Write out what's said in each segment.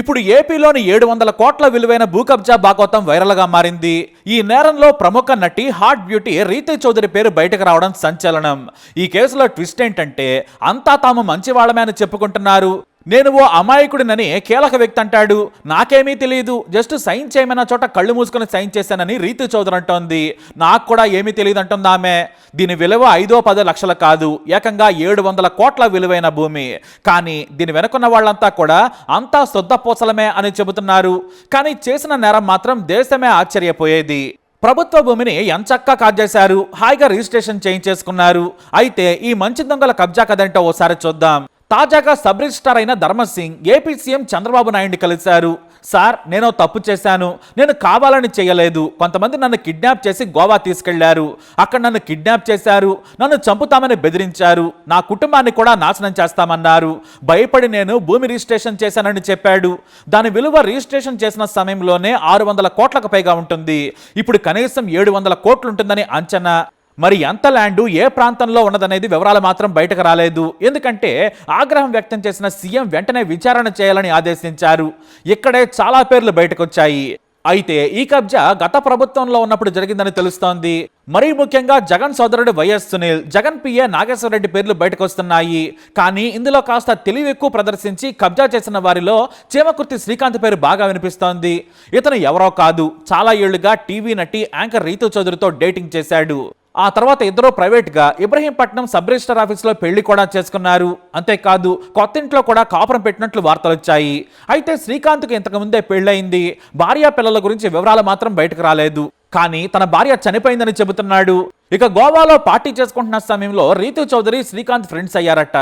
ఇప్పుడు ఏపీలోని 700 కోట్ల విలువైన భూ కబ్జా బాగోతం వైరల్గా మారింది. ఈ నేరంలో ప్రముఖ నటి హాట్ బ్యూటీ రీతూ చౌదరి పేరు బయటకు రావడం సంచలనం. ఈ కేసులో ట్విస్ట్ ఏంటంటే అంతా తాము మంచివాళ్లమే అని చెప్పుకుంటున్నారు. నేను ఓ అమాయకుడినని కీలక వ్యక్తి అంటాడు. నాకేమీ తెలియదు, జస్ట్ సైన్ చేయమన్న చోట కళ్ళు మూసుకొని సైన్ చేశానని రీతూ చౌదరి అంటోంది. నాకు కూడా ఏమీ తెలియదు అంటుంది ఆమె. దీని విలువ 5-10 లక్షలు కాదు, ఏకంగా 700 కోట్ల విలువైన భూమి. కానీ దీని వెనుకున్న వాళ్ళంతా కూడా అంతా శుద్ధపూసలమే అని చెబుతున్నారు. కానీ చేసిన నేరం మాత్రం దేశమే ఆశ్చర్యపోయేది. ప్రభుత్వ భూమిని ఎంచక్కా కాజేశారు, హాయిగా రిజిస్ట్రేషన్ చేయించేసుకున్నారు. అయితే ఈ మంచి దొంగల కబ్జా కదేంటో ఓసారి చూద్దాం. తాజాగా సబ్ రిజిస్ట్రార్ అయిన ధర్మసింగ్ ఏపీ సీఎం చంద్రబాబు నాయుడిని కలిశారు. సార్, నేను తప్పు చేశాను, నేను కావాలని చేయలేదు. కొంతమంది నన్ను కిడ్నాప్ చేసి గోవా తీసుకెళ్లారు, అక్కడ నన్ను కిడ్నాప్ చేశారు, నన్ను చంపుతామని బెదిరించారు, నా కుటుంబాన్ని కూడా నాశనం చేస్తామన్నారు. భయపడి నేను భూమి రిజిస్ట్రేషన్ చేశానని చెప్పాడు. దాని విలువ రిజిస్ట్రేషన్ చేసిన సమయంలోనే 600 కోట్లకు పైగా ఉంటుంది. ఇప్పుడు కనీసం 700 కోట్లు ఉంటుందని అంచనా. మరి ఎంత ల్యాండు ఏ ప్రాంతంలో ఉన్నదనేది వివరాలు మాత్రం బయటకు రాలేదు. ఎందుకంటే ఆగ్రహం వ్యక్తం చేసిన సీఎం వెంటనే విచారణ చేయాలని ఆదేశించారు. ఇక్కడే చాలా పేర్లు బయటకు వచ్చాయి. అయితే ఈ కబ్జా గత ప్రభుత్వంలో ఉన్నప్పుడు జరిగిందని తెలుస్తోంది. మరీ ముఖ్యంగా జగన్ సోదరుడు వైఎస్ సునీల్, జగన్ పిఏ నాగేశ్వరరెడ్డి పేర్లు బయటకు వస్తున్నాయి. కానీ ఇందులో కాస్త తెలివి ఎక్కువ ప్రదర్శించి కబ్జా చేసిన వారిలో చీమకుర్తి శ్రీకాంత్ పేరు బాగా వినిపిస్తోంది. ఇతను ఎవరో కాదు, చాలా ఏళ్లుగా టీవీ నటి యాంకర్ రీతూ చౌదరితో డేటింగ్ చేశాడు. ఆ తర్వాత ఇద్దరు ప్రైవేట్గా ఇబ్రహీంపట్నం సబ్ రిజిస్టర్ ఆఫీస్లో పెళ్లి కూడా చేసుకున్నారు. అంతేకాదు కొత్తింట్లో కూడా కాపురం పెట్టినట్లు వార్తలు వచ్చాయి. అయితే శ్రీకాంత్కి ఇంతకు ముందే పెళ్లయింది. భార్య పిల్లల గురించి వివరాలు మాత్రం బయటకు రాలేదు. కానీ తన భార్య చనిపోయిందని చెబుతున్నాడు. ఇక గోవాలో పార్టీ చేసుకుంటున్న సమయంలో రీతూ చౌదరి శ్రీకాంత్ ఫ్రెండ్స్ అయ్యారట.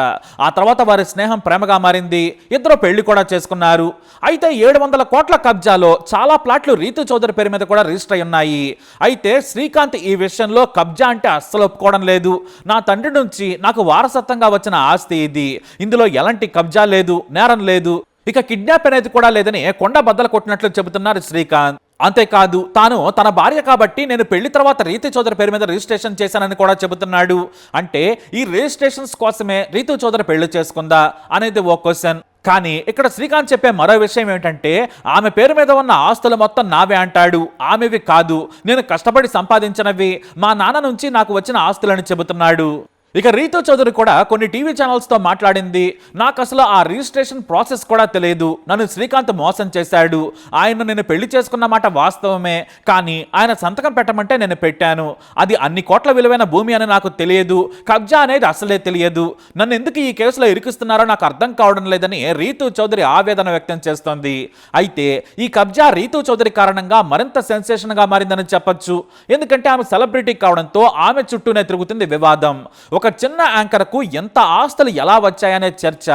ఆ తర్వాత వారి స్నేహం ప్రేమగా మారింది. ఇద్దరు పెళ్లి కూడా చేసుకున్నారు. అయితే 700 కోట్ల కబ్జాలో చాలా ప్లాట్లు రీతూ చౌదరి పేరు మీద కూడా రిజిస్టర్ అయి ఉన్నాయి. అయితే శ్రీకాంత్ ఈ విషయంలో కబ్జా అంటే అస్సలు ఒప్పుకోవడం లేదు. నా తండ్రి నుంచి నాకు వారసత్వంగా వచ్చిన ఆస్తి ఇది, ఇందులో ఎలాంటి కబ్జా లేదు, నేరం లేదు, ఇక కిడ్నాప్ అనేది కూడా లేదని కొండ బద్దలు కొట్టినట్లు చెబుతున్నారు శ్రీకాంత్. అంతేకాదు తాను తన భార్య కాబట్టి నేను పెళ్లి తర్వాత రీతూ చౌదరి పేరు మీద రిజిస్ట్రేషన్ చేశానని కూడా చెబుతున్నాడు. అంటే ఈ రిజిస్ట్రేషన్స్ కోసమే రీతూ చౌదరి పెళ్లి చేసుకుందా అనేది ఓ క్వశ్చన్. కానీ ఇక్కడ శ్రీకాంత్ చెప్పే మరో విషయం ఏమిటంటే ఆమె పేరు మీద ఉన్న ఆస్తులు మొత్తం నావే అంటాడు. ఆమెవి కాదు, నేను కష్టపడి సంపాదించినవి, మా నాన్న నుంచి నాకు వచ్చిన ఆస్తులని చెబుతున్నాడు. ఇక రీతూ చౌదరి కూడా కొన్ని టీవీ ఛానల్స్తో మాట్లాడింది. నాకు అసలు ఆ రిజిస్ట్రేషన్ ప్రాసెస్ కూడా తెలియదు, నన్ను శ్రీకాంత్ మోసం చేశాడు. ఆయన నేను పెళ్లి చేసుకున్న మాట వాస్తవమే, కానీ ఆయన సంతకం పెట్టమంటే నేను పెట్టాను. అది అన్ని కోట్ల విలువైన భూమి అని నాకు తెలియదు, కబ్జా అనేది అసలే తెలియదు. నన్ను ఎందుకు ఈ కేసులో ఇరికిస్తున్నారో నాకు అర్థం కావడం లేదని రీతూ చౌదరి ఆవేదన వ్యక్తం చేస్తోంది. అయితే ఈ కబ్జా రీతూ చౌదరి కారణంగా మరింత సెన్సేషన్గా మారిందని చెప్పొచ్చు. ఎందుకంటే ఆమె సెలబ్రిటీ కావడంతో ఆమె చుట్టూనే తిరుగుతుంది వివాదం. ఒక చిన్న యాంకర్కు ఎంత ఆస్తులు ఎలా వచ్చాయనే చర్చ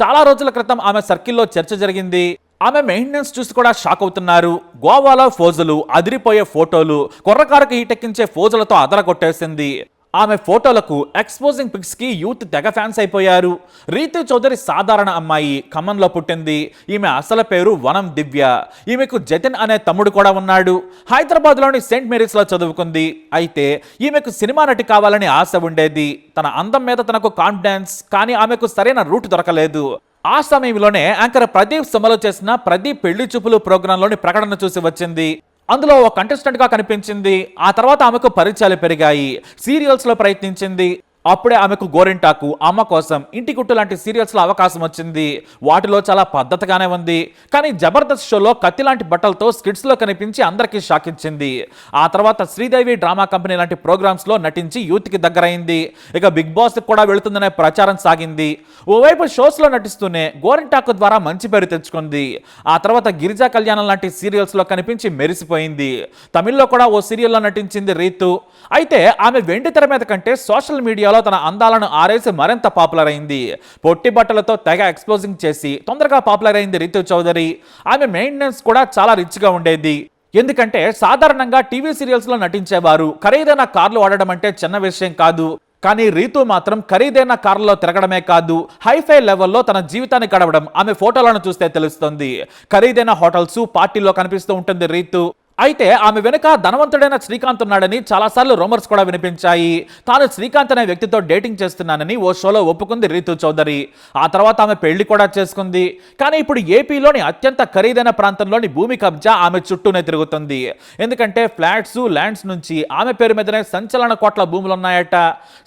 చాలా రోజుల క్రితం ఆమె సర్కిల్లో చర్చ జరిగింది. ఆమె మెయింటెనెన్స్ చూసి కూడా షాక్ అవుతున్నారు. గోవాలో ఫోజులు, అదిరిపోయే ఫోటోలు, కుర్రకారుకు హీటెక్కించే ఫోజులతో అదరగొట్టేసింది. ఆమె ఫోటోలకు ఎక్స్పోజింగ్ పిక్స్ కి యూత్ తెగ ఫ్యాన్స్ అయిపోయారు. రీతూ చౌదరి సాధారణ అమ్మాయి, ఖమ్మంలో పుట్టింది. ఈమె అసలు పేరు వనం దివ్య. ఈమెకు జతిన్ అనే తమ్ముడు కూడా ఉన్నాడు. హైదరాబాద్లోని సెయింట్ మేరీస్ లో చదువుకుంది. అయితే ఈమెకు సినిమా నటి కావాలని ఆశ ఉండేది. తన అందం మీద తనకు కాన్ఫిడెన్స్, కానీ ఆమెకు సరైన రూట్ దొరకలేదు. ఆ సమయంలోనే యాంకర్ ప్రదీప్ సుమలో చేసిన ప్రదీప్ పెళ్లి చూపులు ప్రోగ్రాంలోని ప్రకటన చూసి వచ్చింది. అందులో ఓ కంటెస్టెంట్ గా కనిపించింది. ఆ తర్వాత ఆమెకు పరిచయాలు పెరిగాయి. సీరియల్స్ లో ప్రయత్నించింది. అప్పుడే ఆమెకు గోరింటాకు, అమ్మ కోసం, ఇంటి గుట్టు లాంటి సీరియల్స్లో అవకాశం వచ్చింది. వాటిలో చాలా పద్ధతిగానే ఉంది. కానీ జబర్దస్త్ షోలో కత్తి లాంటి బట్టలతో స్కిట్స్లో కనిపించి అందరికీ షాక్ ఇచ్చింది. ఆ తర్వాత శ్రీదేవి డ్రామా కంపెనీ లాంటి ప్రోగ్రామ్స్లో నటించి యూత్కి దగ్గరైంది. ఇక బిగ్ బాస్ కూడా వెళుతుందనే ప్రచారం సాగింది. ఓవైపు షోస్లో నటిస్తూనే గోరింటాకు ద్వారా మంచి పేరు తెచ్చుకుంది. ఆ తర్వాత గిరిజా కళ్యాణం లాంటి సీరియల్స్లో కనిపించి మెరిసిపోయింది. తమిళ్లో కూడా ఓ సీరియల్లో నటించింది రీతూ. అయితే ఆమె వెండి తెర మీద కంటే సోషల్ మీడియా తన అందాలను ఆరేసి మరింత పాపులర్ అయింది. పొట్టి బట్టలతో తెగ ఎక్స్పోజింగ్ చేసి తొందరగా పాపులర్ అయింది రీతూ చౌదరి. ఆమె మెయింటెనెన్స్ కూడా చాలా రిచ్ గా ఉండేది. ఎందుకంటే సాధారణంగా టీవీ సీరియల్స్ లో నటించేవారు ఖరీదైన కార్లు వాడడం అంటే చిన్న విషయం కాదు. కానీ రీతూ మాత్రం ఖరీదైన కార్లలో తిరగడమే కాదు, హైఫై లెవెల్లో తన జీవితాన్ని గడవడం ఆమె ఫోటోలను చూస్తే తెలుస్తుంది. ఖరీదైన హోటల్స్, పార్టీల్లో కనిపిస్తూ ఉంటుంది రీతూ. అయితే ఆమె వెనుక ధనవంతుడైన శ్రీకాంత్ ఉన్నాడని చాలాసార్లు రూమర్స్ కూడా వినిపించాయి. తాను శ్రీకాంత్ అనే వ్యక్తితో డేటింగ్ చేస్తున్నానని ఓ షోలో ఒప్పుకుంది రీతు చౌదరి. ఆ తర్వాత ఆమె పెళ్లి కూడా చేసుకుంది. కానీ ఇప్పుడు ఏపీలోని అత్యంత ఖరీదైన ప్రాంతంలోని భూమి కబ్జా ఆమె చుట్టూనే తిరుగుతుంది. ఎందుకంటే ఫ్లాట్స్, ల్యాండ్స్ నుంచి ఆమె పేరు మీదనే సంచలన కోట్ల భూములు ఉన్నాయట.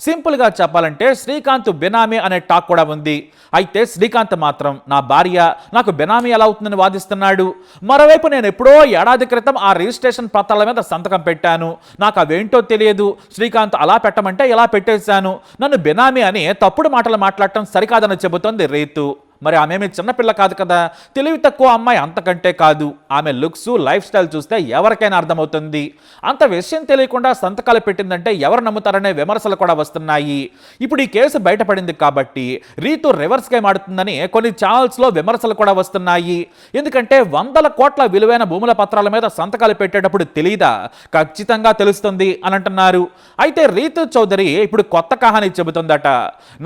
సింపుల్ గా చెప్పాలంటే శ్రీకాంత్ బెనామీ అనే టాక్ కూడా ఉంది. అయితే శ్రీకాంత్ మాత్రం నా భార్య, నాకు బెనామీ ఎలా అవుతుందని వాదిస్తున్నాడు. మరోవైపు నేను ఎప్పుడో ఏడాది క్రితం ఆ రిజిస్ట్రేషన్ పత్రాల మీద సంతకం పెట్టాను, నాకు అవేంటో తెలియదు, శ్రీకాంత్ అలా పెట్టమంటే ఇలా పెట్టేశాను, నన్ను బెనామీ అని తప్పుడు మాటలు మాట్లాడటం సరికాదని చెబుతోంది రీతు. మరి ఆమె చిన్నపిల్ల కాదు కదా, తెలివి తక్కువ అమ్మాయి అంతకంటే కాదు. ఆమె లుక్స్, లైఫ్ స్టైల్ చూస్తే ఎవరికైనా అర్థమవుతుంది. అంత విషయం తెలియకుండా సంతకాలు పెట్టిందంటే ఎవరు నమ్ముతారనే విమర్శలు కూడా వస్తున్నాయి. ఇప్పుడు ఈ కేసు బయటపడింది కాబట్టి రీతు రివర్స్ గేమ్ ఆడుతుందని కొన్ని ఛానల్స్లో విమర్శలు కూడా వస్తున్నాయి. ఎందుకంటే 100 కోట్ల విలువైన భూముల పత్రాల మీద సంతకాలు పెట్టేటప్పుడు తెలీదా? ఖచ్చితంగా తెలుస్తుంది అని అంటున్నారు. అయితే రీతు చౌదరి ఇప్పుడు కొత్త కహానీ చెబుతుందట.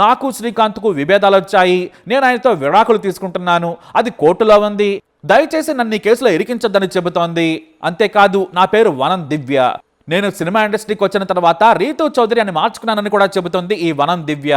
నాకు శ్రీకాంత్కు విభేదాలు వచ్చాయి, నేను ఆయనతో విడాకులు తీసుకుంటున్నాను, అది కోర్టులో ఉంది, దయచేసి నన్ను ఈ కేసులో ఇరికించొద్దని చెబుతోంది. అంతేకాదు నా పేరు వనం దివ్య, నేను సినిమా ఇండస్ట్రీకి వచ్చిన తర్వాత రీతు చౌదరి అని మార్చుకున్నానని కూడా చెబుతోంది ఈ వనం దివ్య.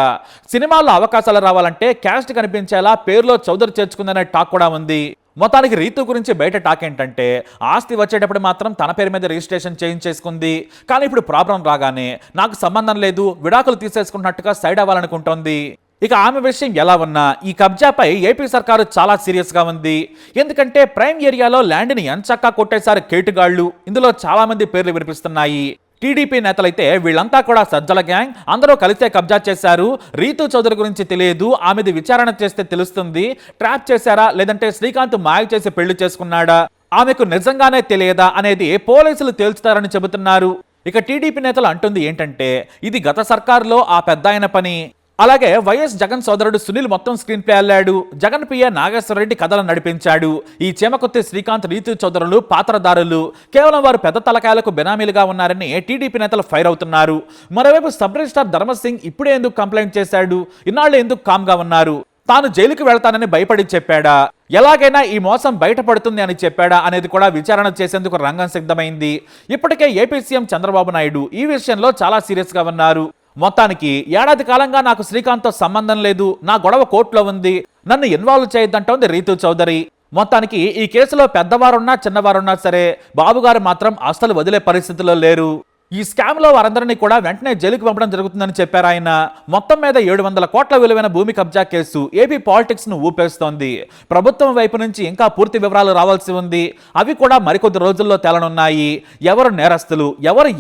సినిమాల్లో అవకాశాలు రావాలంటే క్యాస్ట్ కనిపించేలా పేరులో చౌదరి చేర్చుకుందనే టాక్ కూడా ఉంది. మొత్తానికి రీతు గురించి బయట టాక్ ఏంటంటే ఆస్తి వచ్చేటప్పుడు మాత్రం తన పేరు మీద రిజిస్ట్రేషన్ చేయించేసుకుంది. కానీ ఇప్పుడు ప్రాబ్లం రాగానే నాకు సంబంధం లేదు, విడాకులు తీసేసుకున్నట్టుగా సైడ్ అవ్వాలనుకుంటోంది. ఇక ఆమె విషయం ఎలా ఉన్నా ఈ కబ్జాపై ఏపీ సర్కారు చాలా సీరియస్గా ఉంది. ఎందుకంటే ప్రైమ్ ఏరియాలో ల్యాండ్ని ఎంచక్కా కొట్టేశారు కేటుగాళ్లు. ఇందులో చాలా మంది పేర్లు వినిపిస్తున్నాయి. టీడీపీ నేతలైతే వీళ్ళంతా కూడా సజ్జల గ్యాంగ్, అందరూ కలిసే కబ్జా చేశారు, రీతు చౌదరి గురించి తెలియదు, ఆమెది విచారణ చేస్తే తెలుస్తుంది, ట్రాప్ చేశారా లేదంటే శ్రీకాంత్ మాయ చేసి పెళ్లి చేసుకున్నాడా, ఆమెకు నిజంగానే తెలియదా అనేది పోలీసులు తేల్చుతారని చెబుతున్నారు. ఇక టీడీపీ నేతలు అంటుంది ఏంటంటే ఇది గత సర్కారులో ఆ పెద్దాయన పని. అలాగే వైఎస్ జగన్ సోదరుడు సునీల్ మొత్తం screen play అల్లాడు, Jagan PA Nageswara Reddy కథలను నడిపించాడు. ఈ చేమకొత్తి శ్రీకాంత్, రీతు చౌదరులు పాత్రధారులు, కేవలం వారు పెద్ద తలకాయలకు బెనామీలుగా ఉన్నారని టీడీపీ నేతలు ఫైర్ అవుతున్నారు. మరోవైపు సబ్ రిజిస్ట్రార్ ధర్మసింగ్ ఇప్పుడే ఎందుకు కంప్లైంట్ చేశాడు, ఇన్నాళ్ళు ఎందుకు కామ్గా ఉన్నారు, తాను జైలుకి వెళ్తానని భయపడి చెప్పాడా, ఎలాగైనా ఈ మోసం బయటపడుతుంది అని చెప్పాడా అనేది కూడా విచారణ చేసేందుకు రంగం సిద్ధమైంది. ఇప్పటికే ఏపీ సీఎం చంద్రబాబు నాయుడు ఈ విషయంలో చాలా సీరియస్గా ఉన్నారు. మొత్తానికి ఏడాది కాలంగా నాకు శ్రీకాంత్తో సంబంధం లేదు, నా గొడవ కోర్టులో ఉంది, నన్ను ఇన్వాల్వ్ చేయొద్దంటోంది రీతు చౌదరి. మొత్తానికి ఈ కేసులో పెద్దవారున్నా చిన్నవారున్నా సరే బాబుగారు మాత్రం అస్సలు వదిలే పరిస్థితిలో లేరు. ఈ స్కామ్లో వారందరినీ కూడా వెంటనే జైలుకి పంపడం జరుగుతుందని చెప్పారు ఆయన. మొత్తం మీద 700 కోట్ల విలువైన భూమి కబ్జా కేసు ఏపీ పాలిటిక్స్ ను ఊపేస్తోంది. ప్రభుత్వం వైపు నుంచి ఇంకా పూర్తి వివరాలు రావాల్సి ఉంది. అవి కూడా మరికొద్ది రోజుల్లో తేలనున్నాయి. ఎవరు నేరస్తులు,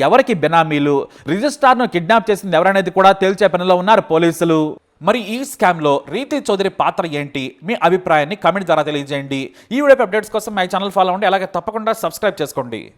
ఎవరికి బెనామీలు, రిజిస్ట్రార్ను కిడ్నాప్ చేసింది ఎవరనేది కూడా తేల్చే పనిలో ఉన్నారు పోలీసులు. మరి ఈ స్కామ్లో రీతు చౌదరి పాత్ర ఏంటి, మీ అభిప్రాయాన్ని కామెంట్ ద్వారా తెలియజేయండి. ఈ వీడియో అప్డేట్స్ కోసం మై ఛానల్ ఫాలో అవ్వండి, అలాగే తప్పకుండా సబ్స్క్రైబ్ చేసుకోండి.